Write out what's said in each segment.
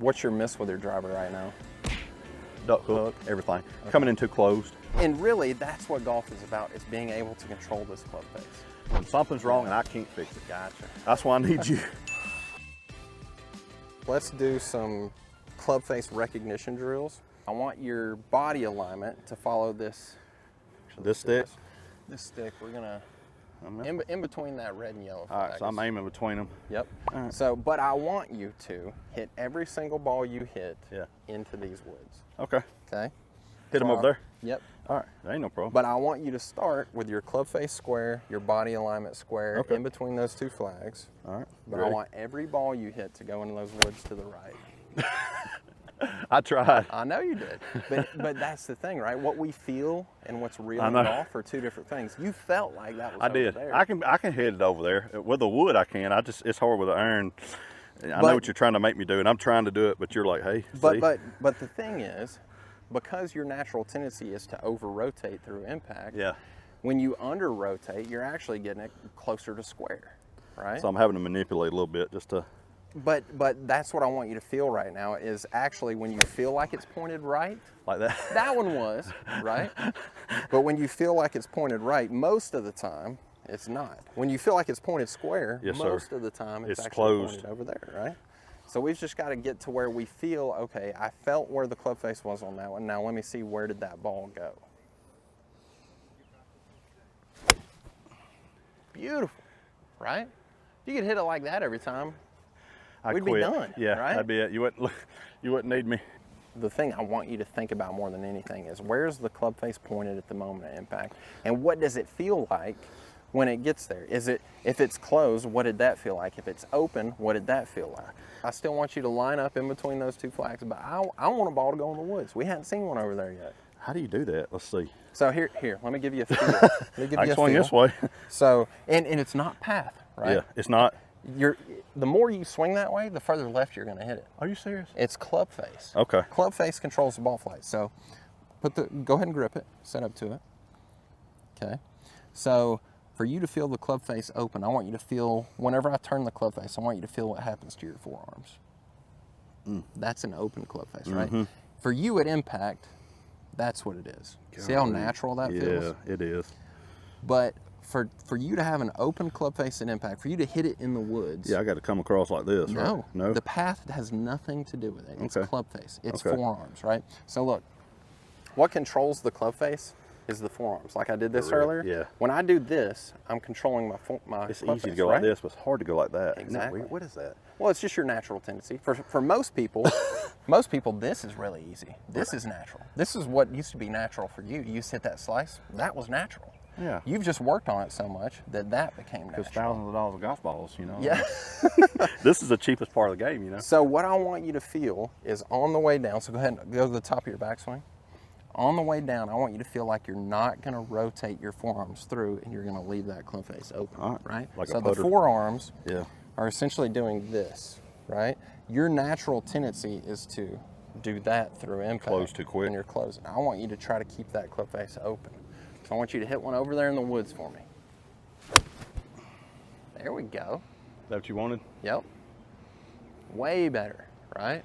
What's your miss with your driver right now? Duck hook, everything. Okay. Coming in too closed. And really, that's what golf is about, is being able to control this club face. When something's wrong and I can't fix it. Gotcha. That's why I need you. Let's do some club face recognition drills. I want your body alignment to follow this. This stick? This stick, we're gonna, in between that red and yellow flag. All right, so I'm aiming between them. Yep. Right. So, but I want you to hit every single ball you hit yeah. into these woods. Okay. Okay. Hit them over there? Yep. All right, that ain't no problem. But I want you to start with your club face square, your body alignment square, okay. in between those two flags. All right. But I want every ball you hit to go into those woods to the right. I tried. I know you did. But that's the thing, right? What we feel and what's real in golf are two different things. You felt like that was over there. I can hit it over there. With the wood I can. It's hard with the iron. I know what you're trying to make me do, and I'm trying to do it, but you're like, hey, but the thing is, because your natural tendency is to over-rotate through impact, yeah. when you under-rotate, you're actually getting it closer to square, right? So I'm having to manipulate a little bit just to... But that's what I want you to feel right now, is actually when you feel like it's pointed right. Like that? That one was, right? But when you feel like it's pointed right, most of the time, it's not. When you feel like it's pointed square, most of the time, it's actually closed. pointed over there, right? So we've just got to get to where we feel, okay, I felt where the club face was on that one. Now let me see, where did that ball go? Beautiful, right? If you could hit it like that every time, we'd be done, yeah, right? That'd be it. You wouldn't need me. The thing I want you to think about more than anything is, where's the club face pointed at the moment of impact? And what does it feel like when it gets there? If it's closed, what did that feel like? If it's open, what did that feel like? I still want you to line up in between those two flags, but I want a ball to go in the woods. We hadn't seen one over there yet. How do you do that? Let's see. So here, let me give you a feel. Let me give I you a swing feel. this way. So, and it's not path, right? Yeah, it's not. The more you swing that way, the further left you're going to hit it. Are you serious? It's club face. Okay. Club face controls the ball flight. So go ahead and grip it, set up to it. Okay. So for you to feel the club face open, I want you to feel, whenever I turn the club face, I want you to feel what happens to your forearms. That's an open club face, right? Mm-hmm. For you at impact, that's what it is. See how natural that feels? Yeah, it is. But for you to have an open club face at impact, for you to hit it in the woods. Yeah, I got to come across like this, right? No. No. The path has nothing to do with it. It's club face. It's okay. forearms, right? So look, what controls the club face is the forearms. Like I did this earlier. Yeah. When I do this, I'm controlling my It's club easy face, to go right? like this, but it's hard to go like that. Exactly. What is that? Well, it's just your natural tendency. For most people, most people, this is really easy. This is natural. This is what used to be natural for you. You used to hit that slice. That was natural. Yeah. You've just worked on it so much that became natural. Because thousands of dollars of golf balls, you know. Yeah. This is the cheapest part of the game, you know. So what I want you to feel is on the way down, so go ahead and go to the top of your backswing. On the way down, I want you to feel like you're not going to rotate your forearms through and you're going to leave that club face open, right? Like so a putter. The forearms Yeah. are essentially doing this, right? Your natural tendency is to do that through impact. Close too quick. When you're closing. I want you to try to keep that club face open. So I want you to hit one over there in the woods for me. There we go. Is that what you wanted? Yep. Way better, right?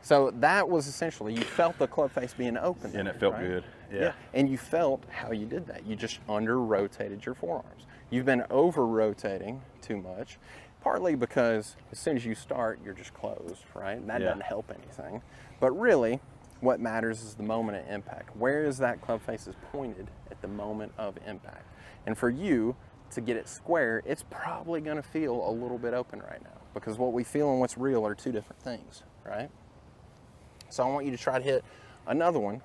So that was essentially, you felt the club face being open. And it felt right? good. Yeah. And you felt how you did that. You just under-rotated your forearms. You've been over-rotating too much, partly because as soon as you start, you're just closed, right? And that doesn't help anything. But really, what matters is the moment of impact. Where is that club face is pointed at the moment of impact? And for you to get it square, it's probably going to feel a little bit open right now, because what we feel and what's real are two different things, right? So I want you to try to hit another one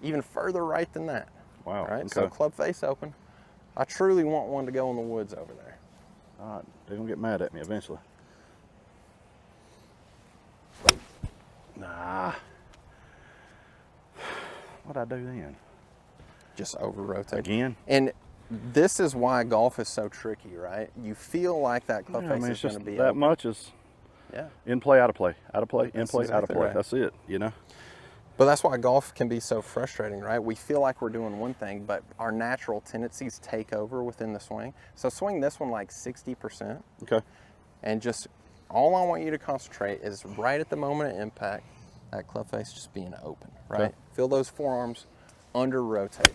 even further right than that. Wow. Right? Okay. So club face open. I truly want one to go in the woods over there. All right. They're going to get mad at me eventually. Nah. What'd I do then? Just over-rotate. Again? And this is why golf is so tricky, right? You feel like that club face is going to be that open. much is in play, out of play, out of play, in play, out of exactly play. right. That's it, you know? But that's why golf can be so frustrating, right? We feel like we're doing one thing, but our natural tendencies take over within the swing. So swing this one like 60%. Okay. And just all I want you to concentrate is right at the moment of impact, that club face just being open, right? Okay. Feel those forearms under rotate.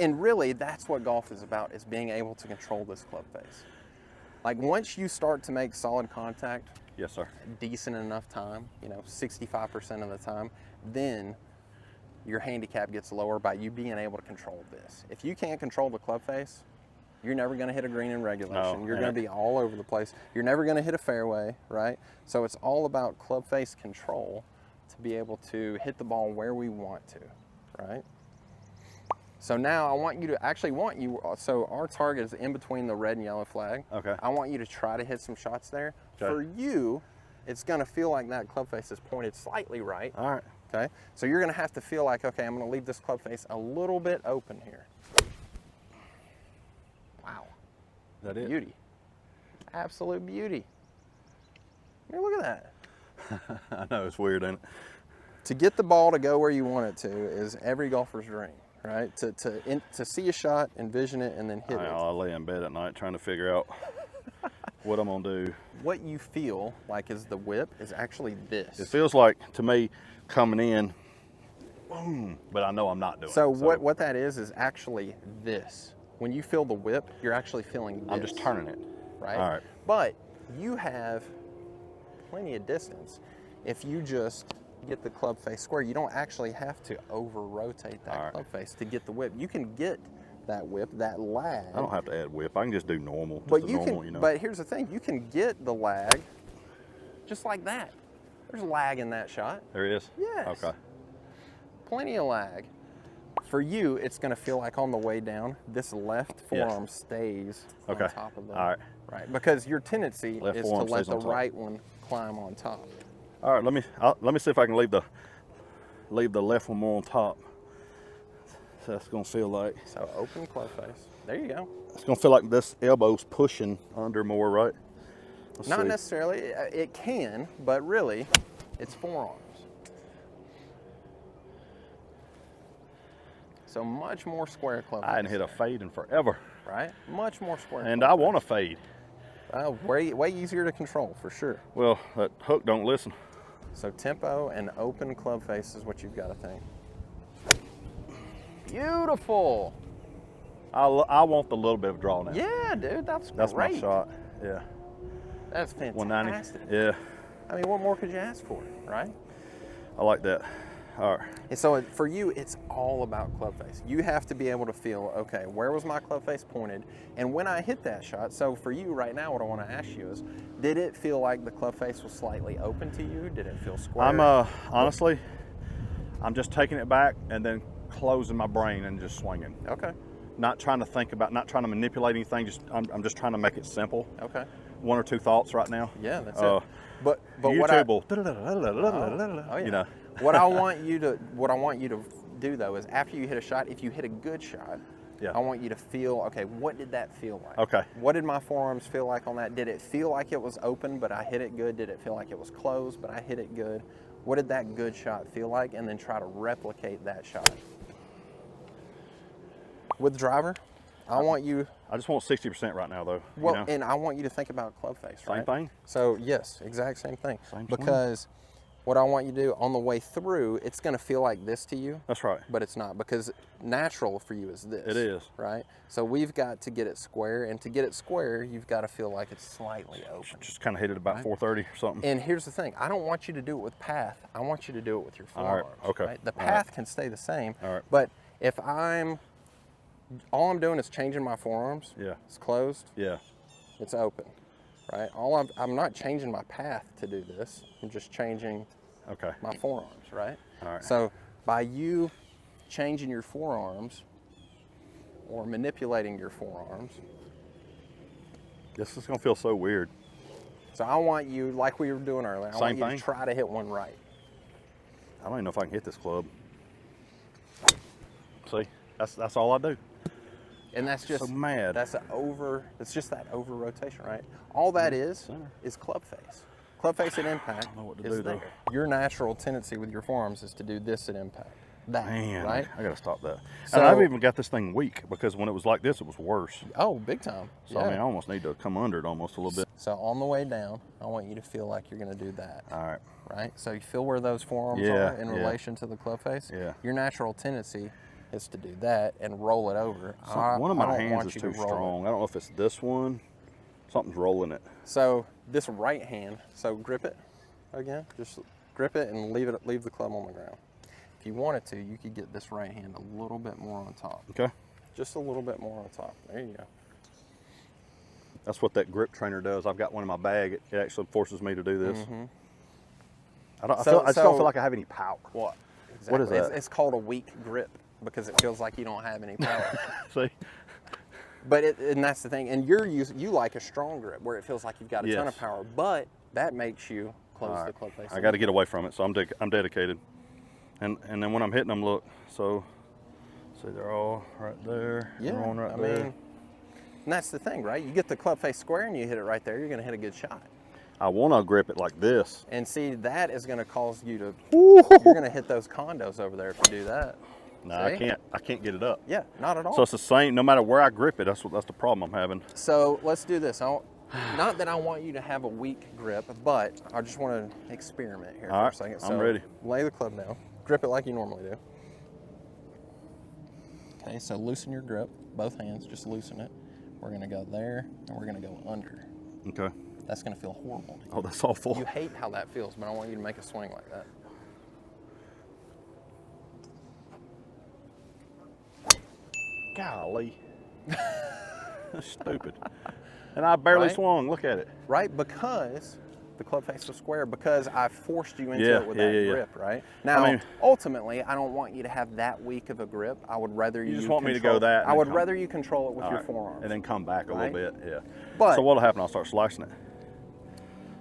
And really, that's what golf is about, is being able to control this club face. Like once you start to make solid contact, Yes, sir. decent enough time, 65% of the time, then your handicap gets lower by you being able to control this. If you can't control the club face, you're never going to hit a green in regulation. No, You're going to be all over the place. You're never going to hit a fairway, right? So it's all about club face control to be able to hit the ball where we want to, right? So now I want you to so our target is in between the red and yellow flag. Okay. I want you to try to hit some shots there. Okay. For you, it's going to feel like that club face is pointed slightly right. All right. Okay. So you're going to have to feel like, okay, I'm going to leave this club face a little bit open here. Wow. Is that it? Beauty. Absolute beauty. I mean, look at that. I know, it's weird, ain't it? To get the ball to go where you want it to is every golfer's dream, right? To see a shot, envision it, and then hit it. I lay in bed at night trying to figure out what I'm going to do. What you feel like is the whip is actually this. It feels like, to me, coming in, boom, but I know I'm not doing it. So what that is actually this. When you feel the whip, you're actually feeling this. I'm just turning it. Right? All right. But you have plenty of distance. If you just get the club face square, you don't actually have to over-rotate that club face to get the whip. You can get that whip, that lag. I don't have to add whip. I can just do normal. But But here's the thing, you can get the lag just like that. There's lag in that shot. There is? Yes. Okay. Plenty of lag. For you, it's going to feel like on the way down, this left forearm stays on top of the right, because your tendency left is to let the right one climb on top. All right, let me see if I can leave the left one more on top. So that's going to feel like. So open club face. There you go. It's going to feel like this elbow's pushing under more, right? Not necessarily. It can, but really, it's forearms. So much more square club face. I hadn't hit a fade in forever. Right? Much more square. And I want a fade. Way easier to control, for sure. Well, that hook don't listen. So tempo and open club face is what you've got to think. Beautiful. I want the little bit of draw now. Yeah, dude, that's great. My shot. Yeah. That's fantastic. 190. Yeah. I mean, what more could you ask for, right? I like that. All right. And so for you, it's all about club face. You have to be able to feel, okay, where was my club face pointed? And when I hit that shot, so for you right now, what I want to ask you is, did it feel like the club face was slightly open to you? Did it feel square? Honestly, I'm just taking it back and then closing my brain and just swinging. Okay. Not trying to think about, not trying to manipulate anything. I'm just trying to make it simple. Okay. One or two thoughts right now. Yeah, that's it. But YouTube will, you know. What I want you to do though is after you hit a shot, if you hit a good shot, I want you to feel, okay, what did that feel like? Okay. What did my forearms feel like on that? Did it feel like it was open, but I hit it good? Did it feel like it was closed, but I hit it good? What did that good shot feel like? And then try to replicate that shot. With the driver, I just want 60% right now though. Well, you know? and I want you to think about club face, right? Same thing? So yes, exact same thing. Same because what I want you to do on the way through, it's going to feel like this to you. That's right. But it's not, because natural for you is this. It is. Right? So we've got to get it square, and to get it square, you've got to feel like it's slightly open. Just kind of hit it about 430 or something. And here's the thing, I don't want you to do it with path. I want you to do it with your forearms. All right. Okay. Right? The path can stay the same. All right. But if all I'm doing is changing my forearms. Yeah. It's closed. Yeah. It's open. Right? I'm not changing my path to do this. I'm just changing my forearms, right? All right. So by you changing your forearms or manipulating your forearms. This is gonna feel so weird. So I want you, like we were doing earlier, I want you to try to hit one right. I don't even know if I can hit this club. See, that's all I do. And that's just so mad. It's just that over rotation, right? All that is club face. Club face at impact I don't know what to is do, there. though. Your natural tendency with your forearms is to do this at impact. that, Man, right? I gotta stop that. So, and I've even got this thing weak because when it was like this, it was worse. Oh, big time. So I mean, I almost need to come under it almost a little bit. So on the way down, I want you to feel like you're going to do that. All right. Right? So you feel where those forearms Yeah, are in yeah. relation to the club face? Yeah. Your natural tendency is to do that and roll it over. One of my hands want is you too to roll strong. it. I don't know if it's this one. Something's rolling it. So this right hand, so grip it again. Just grip it and leave the club on the ground. If you wanted to, you could get this right hand a little bit more on top. Okay. Just a little bit more on top. There you go. That's what that grip trainer does. I've got one in my bag. It actually forces me to do this. Mm-hmm. I just don't feel like I have any power. What? Exactly. What is that? It's called a weak grip because it feels like you don't have any power. See? But and that's the thing. And you like a strong grip where it feels like you've got a ton of power, but that makes you close the club face. I got to get away from it, so I'm dedicated. And then when I'm hitting them, look. So see, they're all right there. Yeah, one right I there. mean, and that's the thing, right? You get the club face square and you hit it right there, you're going to hit a good shot. I want to grip it like this. And see, that is going to cause you to, you're going to hit those condos over there if you do that. No, I can't get it up. Yeah, not at all. So it's the same, no matter where I grip it, that's the problem I'm having. So let's do this. Not that I want you to have a weak grip, but I just want to experiment here for a second. So I'm ready. Lay the club down. Grip it like you normally do. Okay, so loosen your grip, both hands, just loosen it. We're going to go there, and we're going to go under. Okay. That's going to feel horrible. Oh, that's awful. You hate how that feels, but I want you to make a swing like that. Golly. That's stupid. And I barely swung. Look at it. Right? Because the club face was square, because I forced you into it with that grip, right? Now, ultimately, I don't want you to have that weak of a grip. I would rather you just want me to go that. I would rather you control it with your forearms. And then come back a little bit, yeah. But, so what'll happen? I'll start slicing it.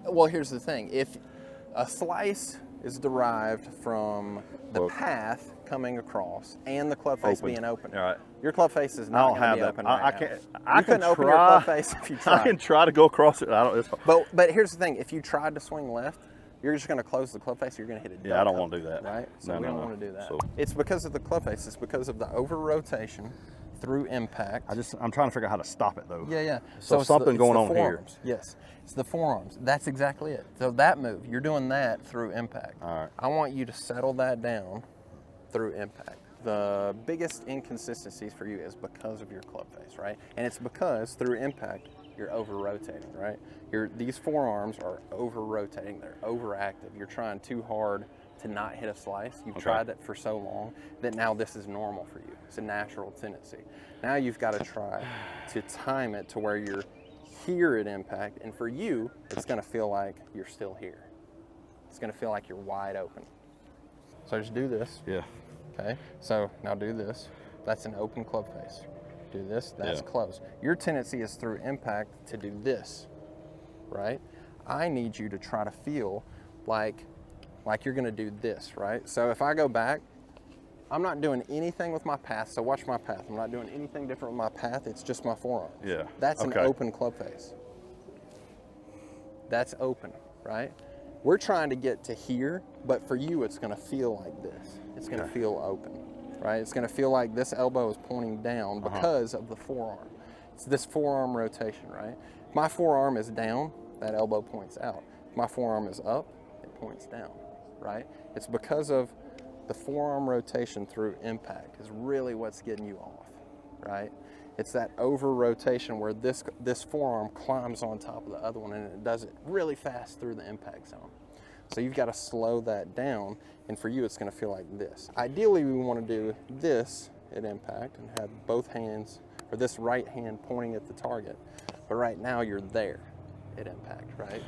Well, here's the thing. If a slice is derived from the path coming across and the club face being open. All right. Your club face is not going to be open right now. You couldn't open your club face if you tried. I can try to go across it. But here's the thing. If you tried to swing left, you're just going to close the club face. You're going to hit it. Yeah, I don't want to do that. Right? So we don't want to do that. So. It's because of the club face. It's because of the over-rotation through impact. I'm trying to figure out how to stop it, though. Yeah, yeah. So something going on here. Yes. It's the forearms. That's exactly it. So that move, you're doing that through impact. All right. I want you to settle that down through impact. The biggest inconsistencies for you is because of your club face, right? And it's because through impact, you're over-rotating, right? These forearms are over-rotating. They're overactive. You're trying too hard to not hit a slice. You've tried it for so long that now this is normal for you. It's a natural tendency. Now you've got to try to time it to where you're here at impact, and for you, it's going to feel like you're still here. It's going to feel like you're wide open. So just do this. Yeah. Okay, so now do this. That's an open club face. Do this, that's closed. Your tendency is through impact to do this, right? I need you to try to feel like you're gonna do this, right? So if I go back, I'm not doing anything with my path, so watch my path. I'm not doing anything different with my path, it's just my forearm. Yeah. That's an open club face. That's open, right? We're trying to get to here, but for you, it's gonna feel like this. It's gonna feel open, right? It's gonna feel like this elbow is pointing down because of the forearm. It's this forearm rotation, right? If my forearm is down, that elbow points out. If my forearm is up, it points down, right? It's because of the forearm rotation through impact is really what's getting you off, right? It's that over rotation where this forearm climbs on top of the other one, and it does it really fast through the impact zone. So you've got to slow that down, and for you it's going to feel like this. Ideally we want to do this at impact and have both hands, or this right hand pointing at the target, but right now you're there at impact, right?